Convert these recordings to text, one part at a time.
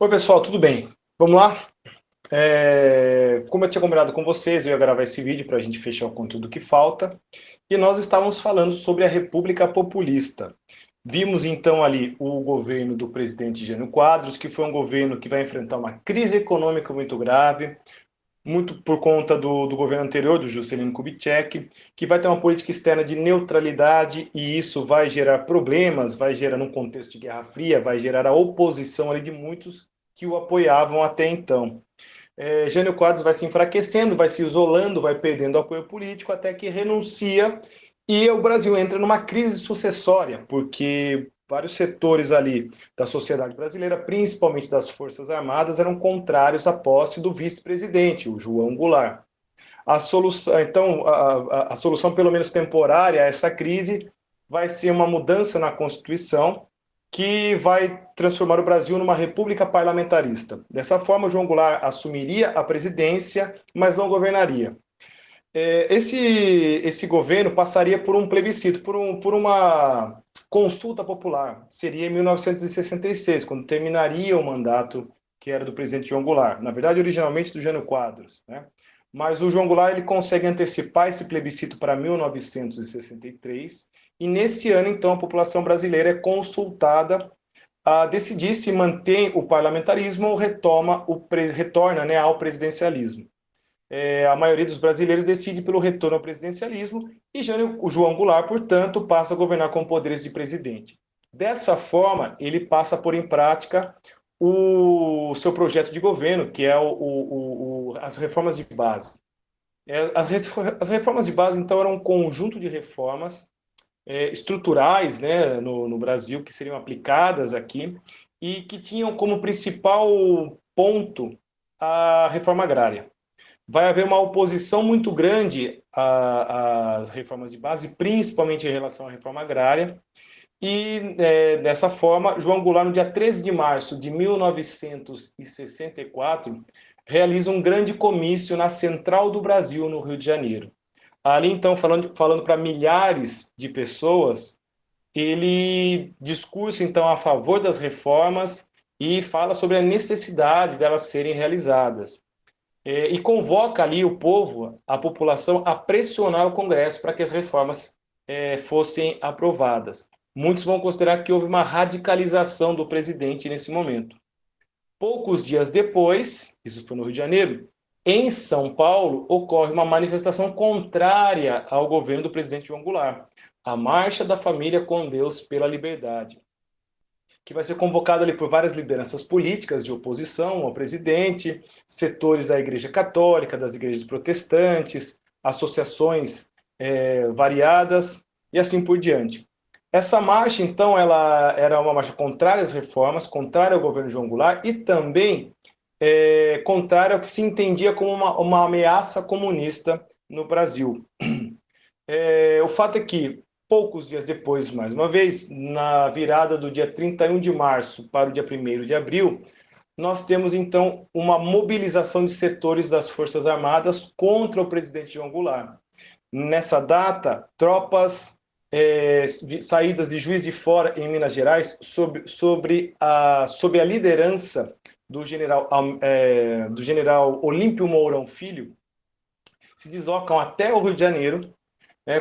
Oi, pessoal, tudo bem? Vamos lá? Como eu tinha combinado com vocês, eu ia gravar esse vídeo para a gente fechar o conteúdo que falta. E nós estávamos falando sobre a República Populista. Vimos então ali o governo do presidente Jânio Quadros, que foi um governo que vai enfrentar uma crise econômica muito grave, muito por conta do governo anterior, do Juscelino Kubitschek, que vai ter uma política externa de neutralidade e isso vai gerar problemas, vai gerar, num contexto de Guerra Fria, vai gerar a oposição ali de muitos que o apoiavam até então. Jânio Quadros vai se enfraquecendo, vai se isolando, vai perdendo apoio político até que renuncia e o Brasil entra numa crise sucessória, porque vários setores ali da sociedade brasileira, principalmente das Forças Armadas, eram contrários à posse do vice-presidente, o João Goulart. A solução, então, a solução, pelo menos temporária, a essa crise vai ser uma mudança na Constituição que vai transformar o Brasil numa república parlamentarista. Dessa forma, o João Goulart assumiria a presidência, mas não governaria. Esse governo passaria por um plebiscito, por uma consulta popular. Seria em 1966, quando terminaria o mandato que era do presidente João Goulart. Na verdade, originalmente do Jânio Quadros, né? Mas o João Goulart ele consegue antecipar esse plebiscito para 1963 e nesse ano, então, a população brasileira é consultada a decidir se mantém o parlamentarismo ou retorna, né, ao presidencialismo. A maioria dos brasileiros decide pelo retorno ao presidencialismo e o João Goulart, portanto, passa a governar com poderes de presidente. Dessa forma, ele passa a pôr em prática o seu projeto de governo, que é as reformas de base. As reformas de base, então, eram um conjunto de reformas estruturais, né, no Brasil, que seriam aplicadas aqui e que tinham como principal ponto a reforma agrária. Vai haver uma oposição muito grande às reformas de base, principalmente em relação à reforma agrária. E, dessa forma, João Goulart, no dia 13 de março de 1964, realiza um grande comício na Central do Brasil, no Rio de Janeiro. Ali, então, falando para milhares de pessoas, ele discursa, então, a favor das reformas e fala sobre a necessidade delas serem realizadas. E convoca ali o povo, a população, a pressionar o Congresso para que as reformas fossem aprovadas. Muitos vão considerar que houve uma radicalização do presidente nesse momento. Poucos dias depois, isso foi no Rio de Janeiro, em São Paulo ocorre uma manifestação contrária ao governo do presidente João Goulart, a Marcha da Família com Deus pela Liberdade, que vai ser convocada ali por várias lideranças políticas de oposição ao presidente, setores da Igreja Católica, das igrejas protestantes, associações variadas e assim por diante. Essa marcha, então, ela era uma marcha contrária às reformas, contrária ao governo João Goulart e também contrária ao que se entendia como uma ameaça comunista no Brasil. O fato é que, poucos dias depois, mais uma vez, na virada do dia 31 de março para o dia 1º de abril, nós temos, então, uma mobilização de setores das Forças Armadas contra o presidente João Goulart. Nessa data, tropas saídas de Juiz de Fora, em Minas Gerais, sob a liderança do general Olímpio Mourão Filho, se deslocam até o Rio de Janeiro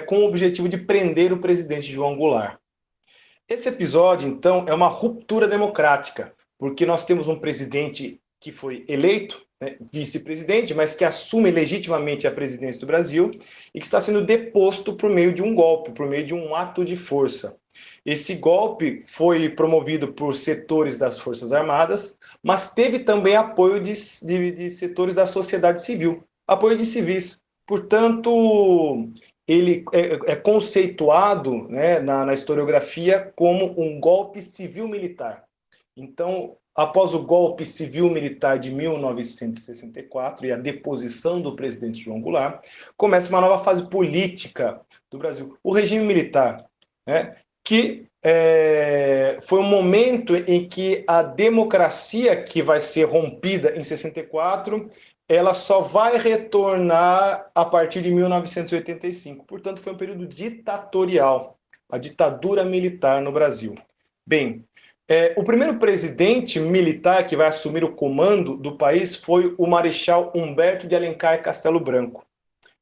com o objetivo de prender o presidente João Goulart. Esse episódio, então, é uma ruptura democrática, porque nós temos um presidente que foi eleito, né, vice-presidente, mas que assume legitimamente a presidência do Brasil e que está sendo deposto por meio de um golpe, por meio de um ato de força. Esse golpe foi promovido por setores das Forças Armadas, mas teve também apoio de setores da sociedade civil, apoio de civis. Portanto, ele é conceituado, né, na historiografia como um golpe civil-militar. Então, após o golpe civil-militar de 1964 e a deposição do presidente João Goulart, começa uma nova fase política do Brasil. O regime militar, né, que foi um momento em que a democracia que vai ser rompida em 64 ela só vai retornar a partir de 1985. Portanto, foi um período ditatorial, a ditadura militar no Brasil. Bem, O primeiro presidente militar que vai assumir o comando do país foi o Marechal Humberto de Alencar Castelo Branco.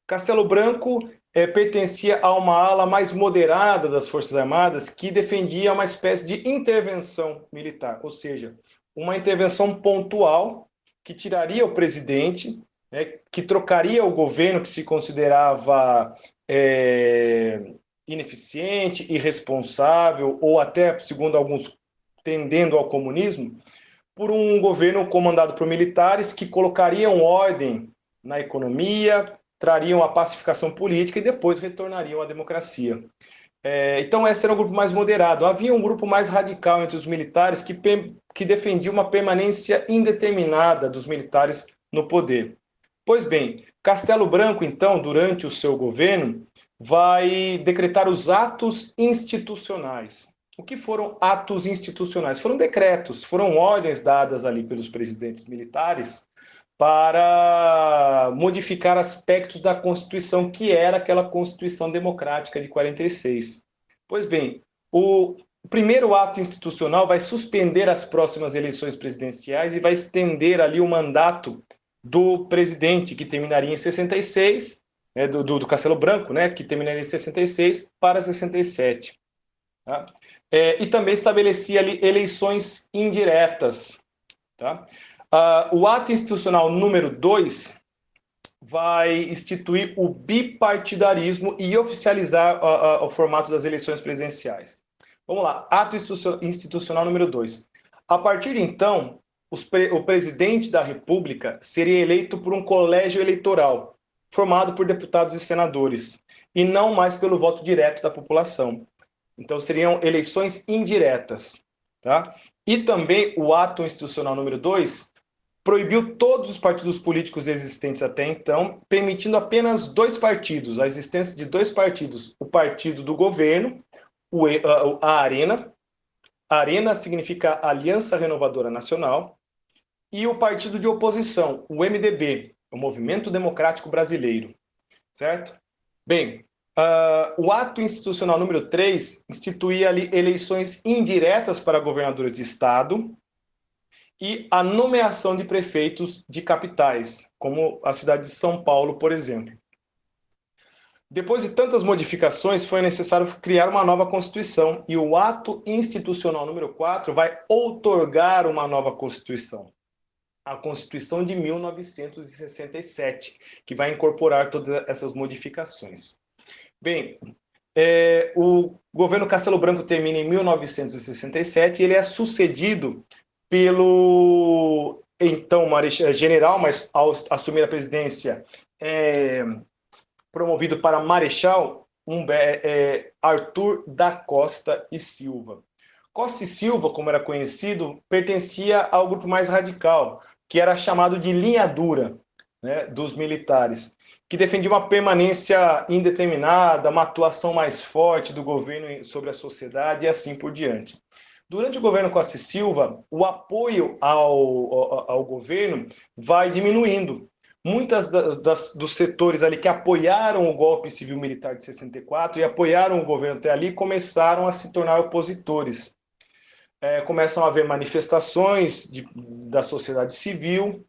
Castelo Branco pertencia a uma ala mais moderada das Forças Armadas que defendia uma espécie de intervenção militar, ou seja, uma intervenção pontual que tiraria o presidente, né, que trocaria o governo que se considerava ineficiente, irresponsável ou até, segundo alguns, tendendo ao comunismo, por um governo comandado por militares que colocariam ordem na economia, trariam a pacificação política e depois retornariam à democracia. Então, esse era um grupo mais moderado. Havia um grupo mais radical entre os militares que defendia uma permanência indeterminada dos militares no poder. Pois bem, Castelo Branco, então, durante o seu governo, vai decretar os atos institucionais. O que foram atos institucionais? Foram decretos, foram ordens dadas ali pelos presidentes militares para modificar aspectos da Constituição, que era aquela Constituição Democrática de 46. Pois bem, o primeiro ato institucional vai suspender as próximas eleições presidenciais e vai estender ali o mandato do presidente, que terminaria em 66, né, do Castelo Branco, né, que terminaria em 66 para 67. Tá? E também estabelecia ali eleições indiretas. Tá? O ato institucional número 2 vai instituir o bipartidarismo e oficializar o formato das eleições presidenciais. Vamos lá, ato institucional número 2. A partir de então, o presidente da República seria eleito por um colégio eleitoral, formado por deputados e senadores, e não mais pelo voto direto da população. Então, seriam eleições indiretas. Tá? E também o ato institucional número 2 proibiu todos os partidos políticos existentes até então, permitindo apenas 2 partidos, a existência de 2 partidos, o partido do governo, a Arena, Arena significa Aliança Renovadora Nacional, e o partido de oposição, o MDB, o Movimento Democrático Brasileiro, certo? Bem, o ato institucional número 3 instituía ali eleições indiretas para governadores de estado e a nomeação de prefeitos de capitais, como a cidade de São Paulo, por exemplo. Depois de tantas modificações, foi necessário criar uma nova Constituição, e o ato institucional número 4 vai outorgar uma nova Constituição, a Constituição de 1967, que vai incorporar todas essas modificações. Bem, o governo Castelo Branco termina em 1967 e ele é sucedido pelo então general, mas ao assumir a presidência, promovido para marechal, Arthur da Costa e Silva. Costa e Silva, como era conhecido, pertencia ao grupo mais radical, que era chamado de linha dura, né, dos militares, que defendia uma permanência indeterminada, uma atuação mais forte do governo sobre a sociedade e assim por diante. Durante o governo Costa e Silva, o apoio ao governo vai diminuindo. Muitas dos setores ali que apoiaram o golpe civil-militar de 64 e apoiaram o governo até ali começaram a se tornar opositores. Começam a haver manifestações da sociedade civil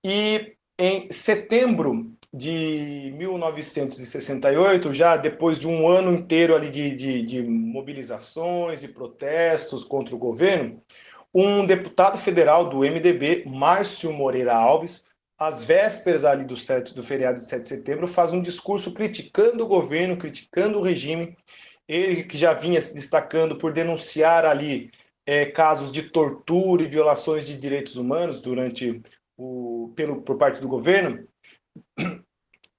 e em setembro de 1968, já depois de um ano inteiro ali de mobilizações e protestos contra o governo, um deputado federal do MDB, Márcio Moreira Alves, às vésperas ali do feriado de 7 de setembro, faz um discurso criticando o governo, criticando o regime, ele que já vinha se destacando por denunciar ali casos de tortura e violações de direitos humanos por parte do governo,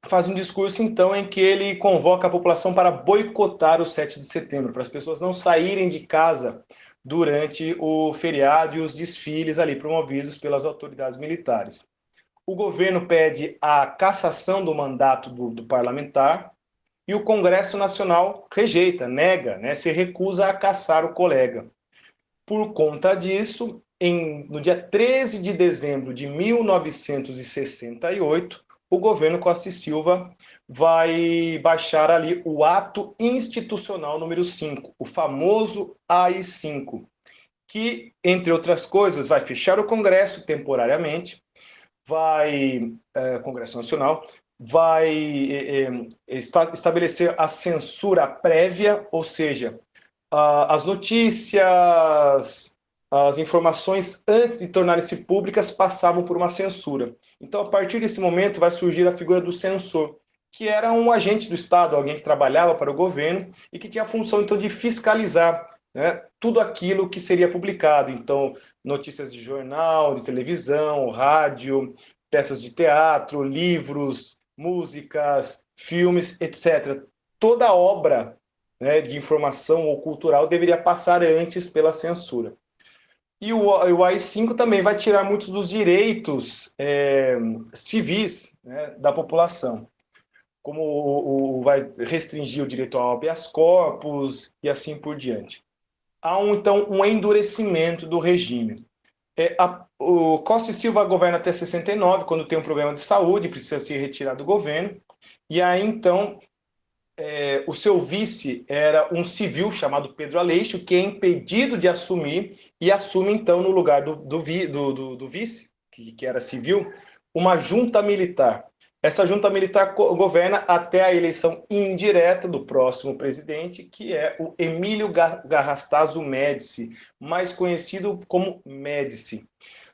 faz um discurso, então, em que ele convoca a população para boicotar o 7 de setembro, para as pessoas não saírem de casa durante o feriado e os desfiles ali promovidos pelas autoridades militares. O governo pede a cassação do mandato do parlamentar e o Congresso Nacional rejeita, nega, né, se recusa a cassar o colega. Por conta disso, no dia 13 de dezembro de 1968, o governo Costa e Silva vai baixar ali o ato institucional número 5, o famoso AI-5, que, entre outras coisas, vai fechar o Congresso temporariamente, Congresso Nacional, vai estabelecer a censura prévia, ou seja, as notícias, as informações, antes de tornarem-se públicas, passavam por uma censura. Então, a partir desse momento, vai surgir a figura do censor, que era um agente do Estado, alguém que trabalhava para o governo e que tinha a função, então, de fiscalizar, né, tudo aquilo que seria publicado. Então, notícias de jornal, de televisão, rádio, peças de teatro, livros, músicas, filmes, etc. Toda obra, né, de informação ou cultural deveria passar antes pela censura. E o AI-5 também vai tirar muitos dos direitos civis, né, da população, como vai restringir o direito ao habeas corpus e assim por diante. Há, então, um endurecimento do regime. O Costa e Silva governa até 69, quando tem um problema de saúde, precisa se retirar do governo, e aí, então, o seu vice era um civil chamado Pedro Aleixo, que é impedido de assumir, e assume, então, no lugar do vice, que era civil, uma junta militar. Essa junta militar governa até a eleição indireta do próximo presidente, que é o Emílio Garrastazu Médici, mais conhecido como Médici.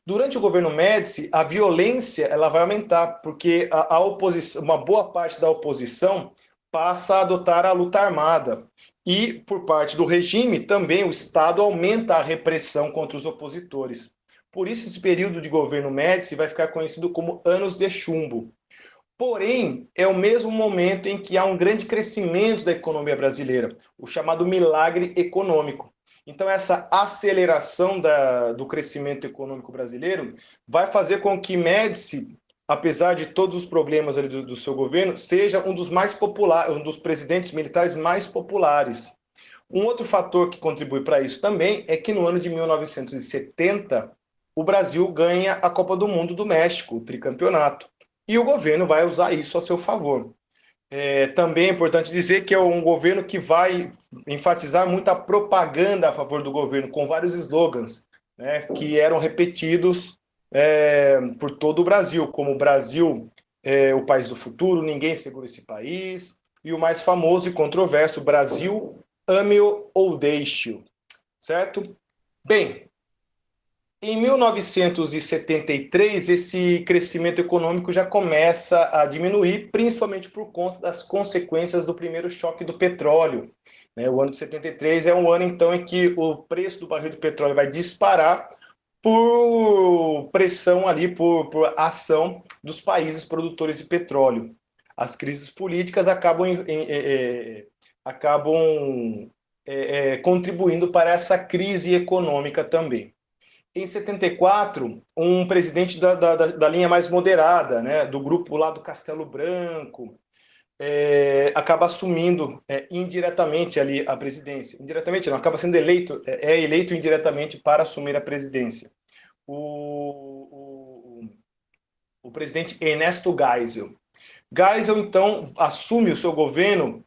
Durante o governo Médici, a violência ela vai aumentar, porque a oposição, uma boa parte da oposição passa a adotar a luta armada. E, por parte do regime, também o Estado aumenta a repressão contra os opositores. Por isso, esse período de governo Médici vai ficar conhecido como Anos de Chumbo. Porém, é o mesmo momento em que há um grande crescimento da economia brasileira, o chamado milagre econômico. Então, essa aceleração do crescimento econômico brasileiro vai fazer com que Médici, apesar de todos os problemas ali do seu governo, seja um dos mais populares, um dos presidentes militares mais populares. Um outro fator que contribui para isso também é que no ano de 1970 o Brasil ganha a Copa do Mundo do México, o tricampeonato, e o governo vai usar isso a seu favor. Também é importante dizer que é um governo que vai enfatizar muito a propaganda a favor do governo, com vários slogans, né, que eram repetidos por todo o Brasil, como o Brasil é o país do futuro, ninguém segura esse país, e o mais famoso e controverso, Brasil, ame-o ou deixe-o, certo? Bem, em 1973, esse crescimento econômico já começa a diminuir, principalmente por conta das consequências do primeiro choque do petróleo. O ano de 73 é um ano, então, em que o preço do barril de petróleo vai disparar por pressão ali, por ação dos países produtores de petróleo. As crises políticas acabam contribuindo para essa crise econômica também. Em 74, um presidente da linha mais moderada, né, do grupo lá do Castelo Branco, acaba assumindo indiretamente ali a presidência. Indiretamente não, acaba sendo eleito, eleito indiretamente para assumir a presidência. O presidente Ernesto Geisel. Geisel, então, assume o seu governo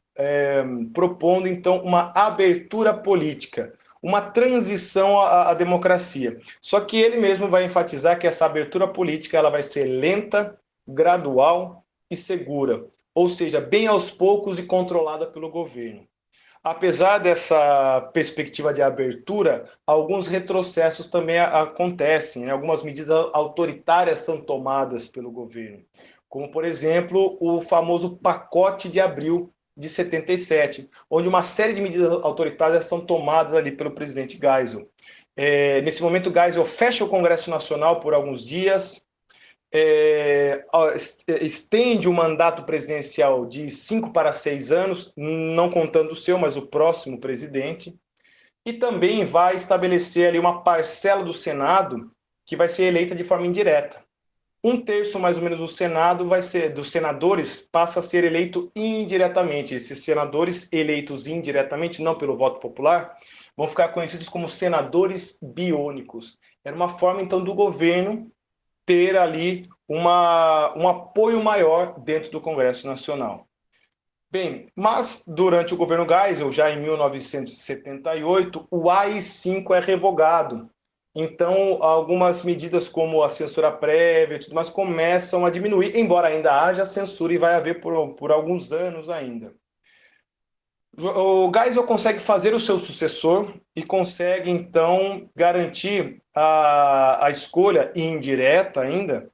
propondo, então, uma abertura política, uma transição à democracia. Só que ele mesmo vai enfatizar que essa abertura política ela vai ser lenta, gradual e segura, ou seja, bem aos poucos e controlada pelo governo. Apesar dessa perspectiva de abertura, alguns retrocessos também acontecem, né? Algumas medidas autoritárias são tomadas pelo governo, como, por exemplo, o famoso Pacote de Abril de 77, onde uma série de medidas autoritárias são tomadas ali pelo presidente Geisel. Nesse momento, Geisel fecha o Congresso Nacional por alguns dias, estende o mandato presidencial de 5 para 6 anos, não contando o seu, mas o próximo presidente, e também vai estabelecer ali uma parcela do Senado que vai ser eleita de forma indireta. Um terço, mais ou menos, do Senado dos senadores passa a ser eleito indiretamente. Esses senadores eleitos indiretamente, não pelo voto popular, vão ficar conhecidos como senadores biônicos. Era uma forma, então, do governo ter ali um apoio maior dentro do Congresso Nacional. Bem, mas durante o governo Geisel, já em 1978, o AI-5 é revogado. Então, algumas medidas como a censura prévia e tudo mais começam a diminuir, embora ainda haja censura e vai haver por alguns anos ainda. O Geisel consegue fazer o seu sucessor e consegue, então, garantir a escolha indireta ainda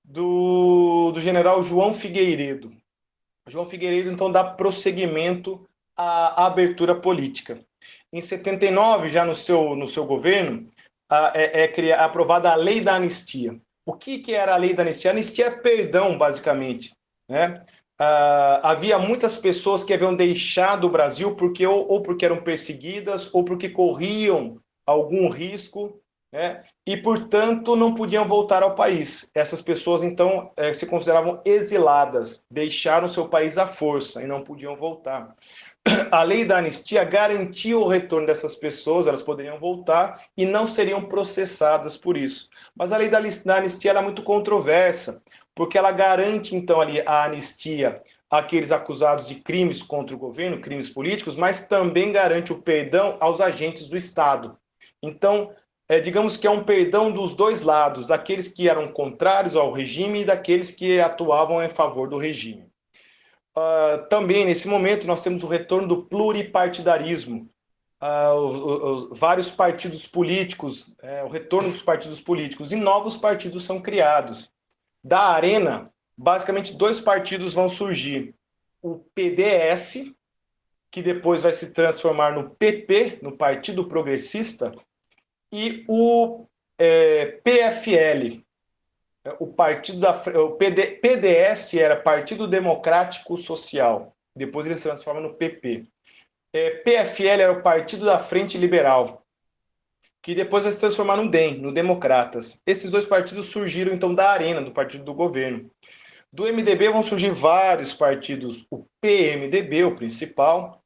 do general João Figueiredo. João Figueiredo, então, dá prosseguimento à abertura política. Em 79, já no seu governo, é aprovada a Lei da Anistia. O que era a Lei da Anistia? A anistia é perdão, basicamente. Né? Havia muitas pessoas que haviam deixado o Brasil ou porque eram perseguidas ou porque corriam algum risco, né? E, portanto, não podiam voltar ao país. Essas pessoas, então, se consideravam exiladas, deixaram seu país à força e não podiam voltar. A lei da anistia garantia o retorno dessas pessoas, elas poderiam voltar e não seriam processadas por isso. Mas a lei da anistia é muito controversa, porque ela garante, então, ali a anistia àqueles acusados de crimes contra o governo, crimes políticos, mas também garante o perdão aos agentes do Estado. Então, digamos que é um perdão dos dois lados, daqueles que eram contrários ao regime e daqueles que atuavam em favor do regime. Também, nesse momento, nós temos o retorno do pluripartidarismo. Vários partidos políticos, o retorno dos partidos políticos, e novos partidos são criados. Da Arena, basicamente, dois partidos vão surgir. O PDS, que depois vai se transformar no PP, no Partido Progressista, e o PFL, PDS era Partido Democrático Social, depois ele se transforma no PP. PFL era o Partido da Frente Liberal, que depois vai se transformar no DEM, no Democratas. Esses dois partidos surgiram então da Arena, do partido do governo. Do MDB vão surgir vários partidos, o PMDB, o principal,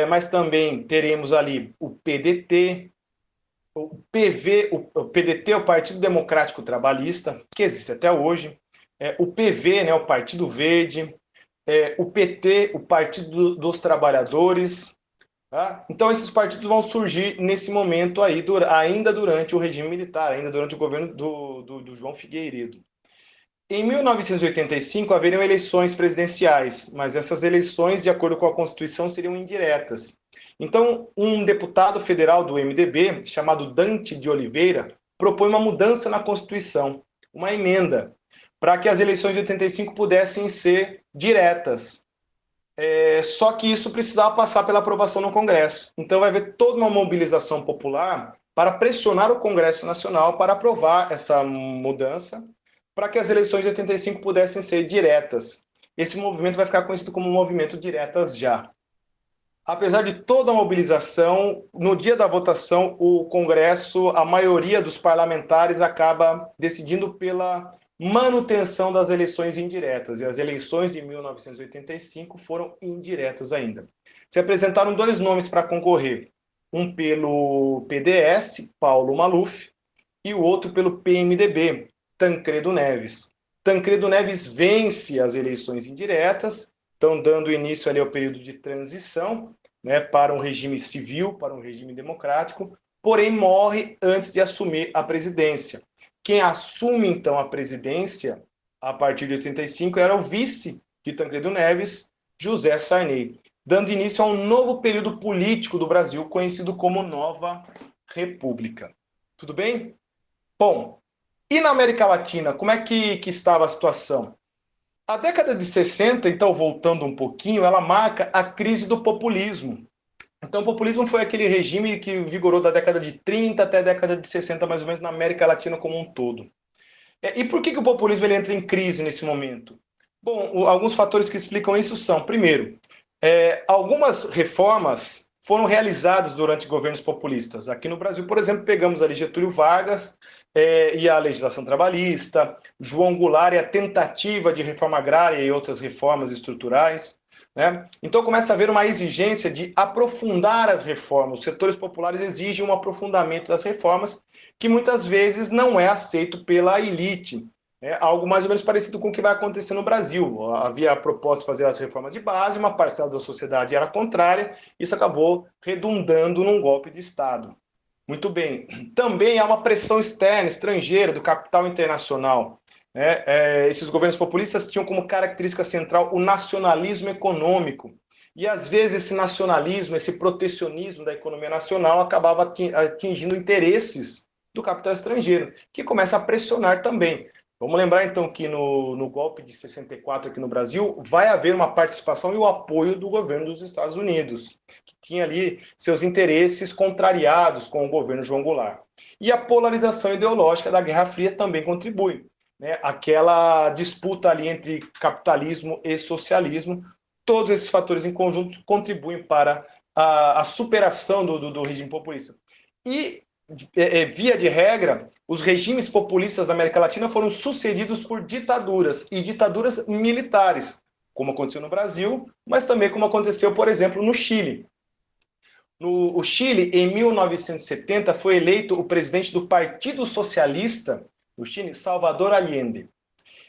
mas também teremos ali o PDT, o PDT, o Partido Democrático Trabalhista, que existe até hoje, o PV, né, o Partido Verde, o PT, o Partido dos Trabalhadores. Tá? Então, esses partidos vão surgir nesse momento aí, ainda durante o regime militar, ainda durante o governo do João Figueiredo. Em 1985, haveriam eleições presidenciais, mas essas eleições, de acordo com a Constituição, seriam indiretas. Então, um deputado federal do MDB, chamado Dante de Oliveira, propõe uma mudança na Constituição, uma emenda, para que as eleições de 85 pudessem ser diretas. Só que isso precisava passar pela aprovação no Congresso. Então, vai haver toda uma mobilização popular para pressionar o Congresso Nacional para aprovar essa mudança, para que as eleições de 85 pudessem ser diretas. Esse movimento vai ficar conhecido como Movimento Diretas Já. Apesar de toda a mobilização, no dia da votação, o Congresso, a maioria dos parlamentares acaba decidindo pela manutenção das eleições indiretas. E as eleições de 1985 foram indiretas ainda. Se apresentaram dois nomes para concorrer. Um pelo PDS, Paulo Maluf, e o outro pelo PMDB, Tancredo Neves. Tancredo Neves vence as eleições indiretas, estão dando início ali ao período de transição, né, para um regime civil, para um regime democrático, porém morre antes de assumir a presidência. Quem assume, então, a presidência, a partir de 85, era o vice de Tancredo Neves, José Sarney, dando início a um novo período político do Brasil, conhecido como Nova República. Tudo bem? Bom, e na América Latina, como é que estava a situação? A década de 60, então, voltando um pouquinho, ela marca a crise do populismo. Então, o populismo foi aquele regime que vigorou da década de 30 até a década de 60, mais ou menos, na América Latina como um todo. E por que o populismo ele entra em crise nesse momento? Bom, alguns fatores que explicam isso são, primeiro, algumas reformas foram realizadas durante governos populistas. Aqui no Brasil, por exemplo, pegamos ali Getúlio Vargas e a legislação trabalhista, João Goulart e a tentativa de reforma agrária e outras reformas estruturais. Né? Então começa a haver uma exigência de aprofundar as reformas. Os setores populares exigem um aprofundamento das reformas que muitas vezes não é aceito pela elite. algo mais ou menos parecido com o que vai acontecer no Brasil. Havia a proposta de fazer as reformas de base, uma parcela da sociedade era contrária, isso acabou redundando num golpe de Estado. Muito bem. Também há uma pressão externa, estrangeira, do capital internacional. Esses governos populistas tinham como característica central o nacionalismo econômico. E, às vezes, esse nacionalismo, esse protecionismo da economia nacional acabava atingindo interesses do capital estrangeiro, que começa a pressionar também. Vamos lembrar, então, que no golpe de 64 aqui no Brasil, vai haver uma participação e o apoio do governo dos Estados Unidos, que tinha ali seus interesses contrariados com o governo João Goulart. E a polarização ideológica da Guerra Fria também contribui. Aquela disputa ali entre capitalismo e socialismo, todos esses fatores em conjunto contribuem para a superação do regime populista. E, via de regra, os regimes populistas da América Latina foram sucedidos por ditaduras, e ditaduras militares, como aconteceu no Brasil, mas também como aconteceu, por exemplo, no Chile. No Chile, em 1970, foi eleito o presidente do Partido Socialista no Chile, Salvador Allende.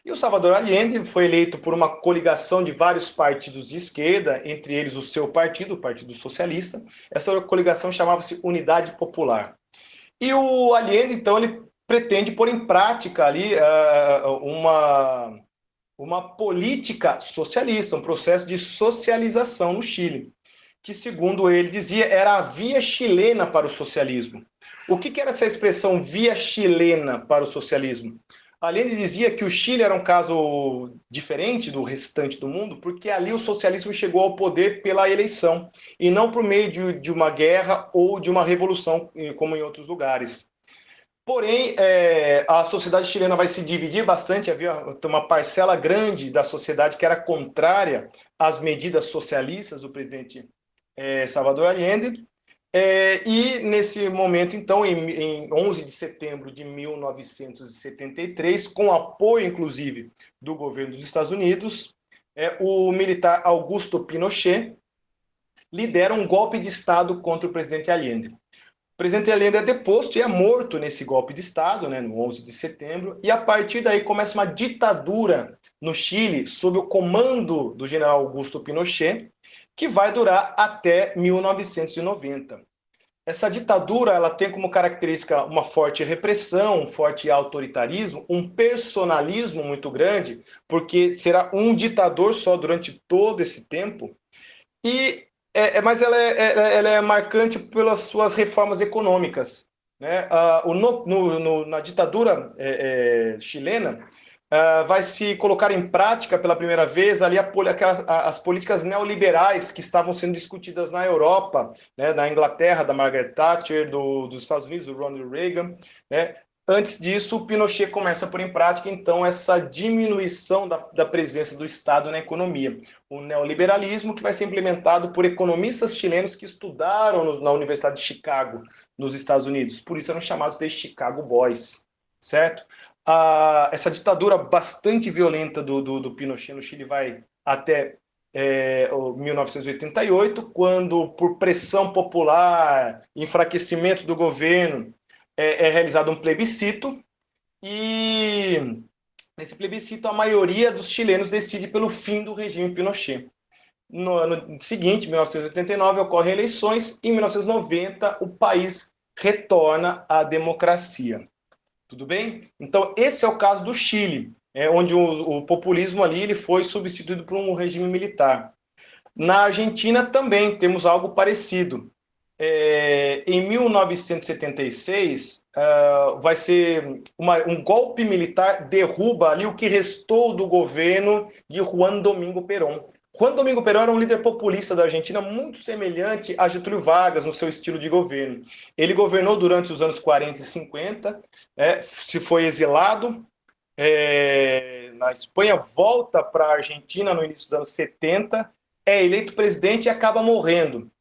E o Salvador Allende foi eleito por uma coligação de vários partidos de esquerda, entre eles o seu partido, o Partido Socialista. Essa coligação chamava-se Unidade Popular. E o Allende, então, ele pretende pôr em prática ali uma política socialista, um processo de socialização no Chile, que, segundo ele dizia, era a via chilena para o socialismo. O que era essa expressão via chilena para o socialismo? Allende dizia que o Chile era um caso diferente do restante do mundo, porque ali o socialismo chegou ao poder pela eleição, e não por meio de uma guerra ou de uma revolução, como em outros lugares. Porém, a sociedade chilena vai se dividir bastante, havia uma parcela grande da sociedade que era contrária às medidas socialistas do presidente Salvador Allende. E nesse momento, então, em 11 de setembro de 1973, com apoio, inclusive, do governo dos Estados Unidos, o militar Augusto Pinochet lidera um golpe de Estado contra o presidente Allende. O presidente Allende é deposto e é morto nesse golpe de Estado, no 11 de setembro, e a partir daí começa uma ditadura no Chile, sob o comando do general Augusto Pinochet, que vai durar até 1990. Essa ditadura ela tem como característica uma forte repressão, um forte autoritarismo, um personalismo muito grande, porque será um ditador só durante todo esse tempo. Mas ela é marcante pelas suas reformas econômicas. Na ditadura chilena, vai se colocar em prática pela primeira vez ali as políticas neoliberais que estavam sendo discutidas na Europa, na Inglaterra, da Margaret Thatcher, dos Estados Unidos, do Ronald Reagan. Antes disso, o Pinochet começa a pôr em prática, então, essa diminuição da presença do Estado na economia. O neoliberalismo que vai ser implementado por economistas chilenos que estudaram na Universidade de Chicago, nos Estados Unidos. Por isso eram chamados de Chicago Boys, certo? Essa ditadura bastante violenta do Pinochet no Chile vai até 1988, quando, por pressão popular, enfraquecimento do governo, é realizado um plebiscito, e nesse plebiscito a maioria dos chilenos decide pelo fim do regime Pinochet. No ano seguinte, 1989, ocorrem eleições, e em 1990 o país retorna à democracia. Tudo bem? Então, esse é o caso do Chile, onde o populismo ali ele foi substituído por um regime militar. Na Argentina também temos algo parecido. Em 1976, vai ser um golpe militar derruba ali o que restou do governo de Juan Domingo Perón. Juan Domingo Perón era um líder populista da Argentina muito semelhante a Getúlio Vargas no seu estilo de governo. Ele governou durante os anos 40 e 50, se foi exilado na Espanha, volta para a Argentina no início dos anos 70, é eleito presidente e acaba morrendo.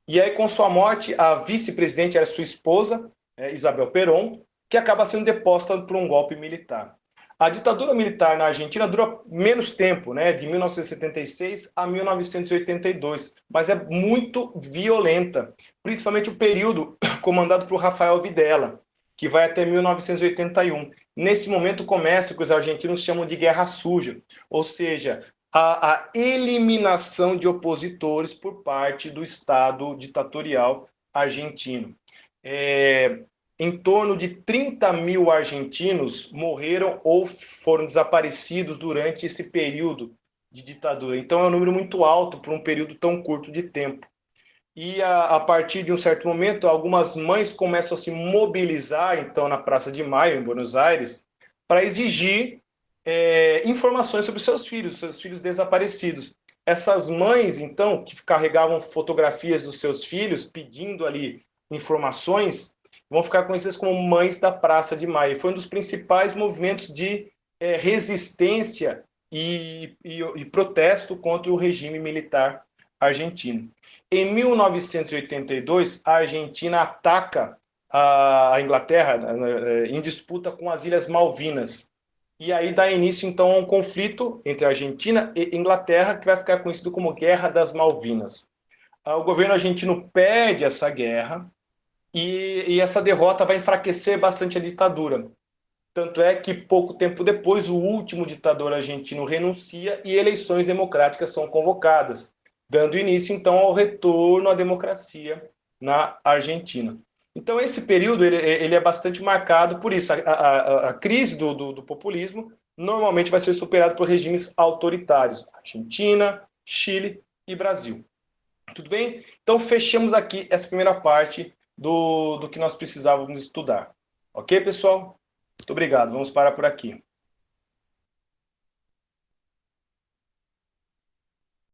E aí, com sua morte, a vice-presidente era sua esposa, Isabel Perón, que acaba sendo deposta por um golpe militar. A ditadura militar na Argentina dura menos tempo, de 1976 a 1982, mas é muito violenta, principalmente o período comandado por Rafael Videla, que vai até 1981. Nesse momento começa o que os argentinos chamam de guerra suja, ou seja, a eliminação de opositores por parte do Estado ditatorial argentino. Em torno de 30 mil argentinos morreram ou foram desaparecidos durante esse período de ditadura. Então é um número muito alto por um período tão curto de tempo. E a partir de um certo momento, algumas mães começam a se mobilizar, então, na Praça de Maio, em Buenos Aires, para exigir informações sobre seus filhos desaparecidos. Essas mães, então, que carregavam fotografias dos seus filhos, pedindo ali informações, vão ficar conhecidas como Mães da Praça de Maio. Foi um dos principais movimentos de resistência e protesto contra o regime militar argentino. Em 1982, a Argentina ataca a Inglaterra em disputa com as Ilhas Malvinas. E aí dá início, então, a um conflito entre a Argentina e Inglaterra, que vai ficar conhecido como Guerra das Malvinas. O governo argentino perde essa guerra e essa derrota vai enfraquecer bastante a ditadura. Tanto é que, pouco tempo depois, o último ditador argentino renuncia e eleições democráticas são convocadas, dando início, então, ao retorno à democracia na Argentina. Então, esse período ele é bastante marcado por isso. A crise do populismo normalmente vai ser superada por regimes autoritários. Argentina, Chile e Brasil. Tudo bem? Então, fechamos aqui essa primeira parte do que nós precisávamos estudar. Ok, pessoal? Muito obrigado. Vamos parar por aqui.